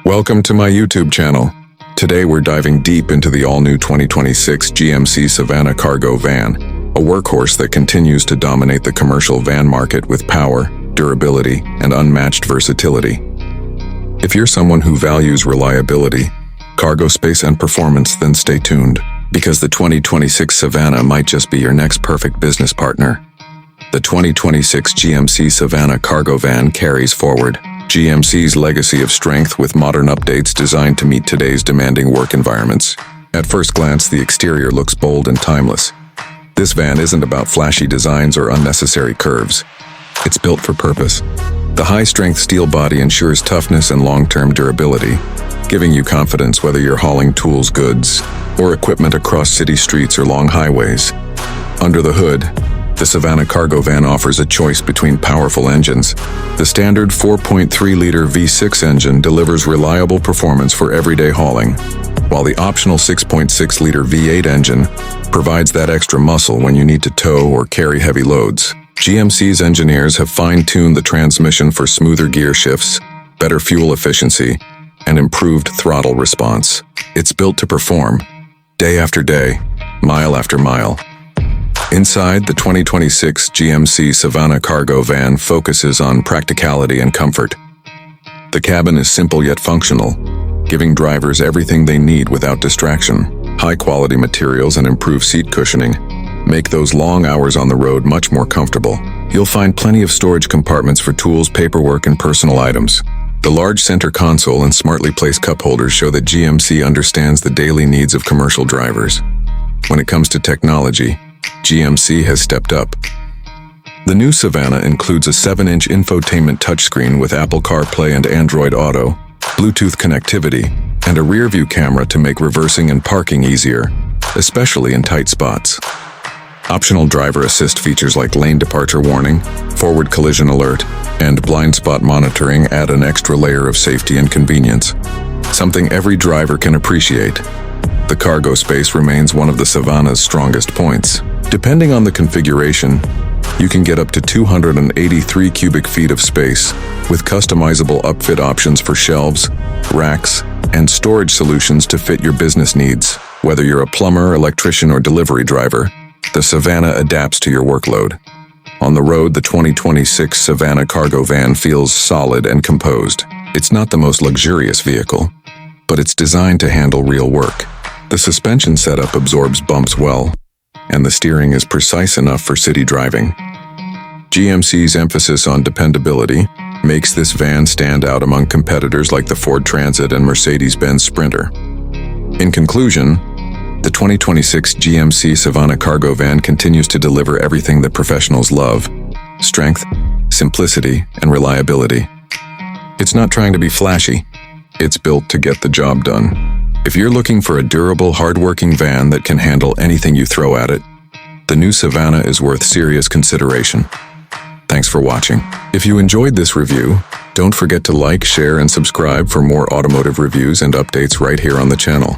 Welcome to my YouTube channel. Today we're diving deep into the all-new 2026 GMC Savana Cargo van, a workhorse that continues to dominate the commercial van market with power, durability, and unmatched versatility. If you're someone who values reliability, cargo space, and performance, then stay tuned, because the 2026 Savana might just be your next perfect business partner. The 2026 GMC Savana Cargo van carries forward GMC's legacy of strength with modern updates designed to meet today's demanding work environments. At first glance, the exterior looks bold and timeless. This van isn't about flashy designs or unnecessary curves. It's built for purpose. The high-strength steel body ensures toughness and long-term durability, giving you confidence whether you're hauling tools, goods, or equipment across city streets or long highways. Under the hood, the Savana Cargo van offers a choice between powerful engines. The standard 4.3-liter V6 engine delivers reliable performance for everyday hauling, while the optional 6.6-liter V8 engine provides that extra muscle when you need to tow or carry heavy loads. GMC's engineers have fine-tuned the transmission for smoother gear shifts, better fuel efficiency, and improved throttle response. It's built to perform, day after day, mile after mile. Inside, the 2026 GMC Savana Cargo van focuses on practicality and comfort. The cabin is simple yet functional, giving drivers everything they need without distraction. High-quality materials and improved seat cushioning make those long hours on the road much more comfortable. You'll find plenty of storage compartments for tools, paperwork, and personal items. The large center console and smartly placed cup holders show that GMC understands the daily needs of commercial drivers. When it comes to technology, GMC has stepped up. The new Savana includes a 7-inch infotainment touchscreen with Apple CarPlay and Android Auto, Bluetooth connectivity, and a rear-view camera to make reversing and parking easier, especially in tight spots. Optional driver assist features like lane departure warning, forward collision alert, and blind spot monitoring add an extra layer of safety and convenience, something every driver can appreciate. The cargo space remains one of the Savana's strongest points. Depending on the configuration, you can get up to 283 cubic feet of space, with customizable upfit options for shelves, racks, and storage solutions to fit your business needs. Whether you're a plumber, electrician, or delivery driver, the Savana adapts to your workload. On the road, the 2026 Savana Cargo van feels solid and composed. It's not the most luxurious vehicle, but it's designed to handle real work. The suspension setup absorbs bumps well, and the steering is precise enough for city driving. GMC's emphasis on dependability makes this van stand out among competitors like the Ford Transit and Mercedes-Benz Sprinter. In conclusion, the 2026 GMC Savana Cargo van continues to deliver everything that professionals love: strength, simplicity, and reliability. It's not trying to be flashy. It's built to get the job done. If you're looking for a durable, hard-working van that can handle anything you throw at it, the new Savana is worth serious consideration. Thanks for watching. If you enjoyed this review, don't forget to like, share, and subscribe for more automotive reviews and updates right here on the channel.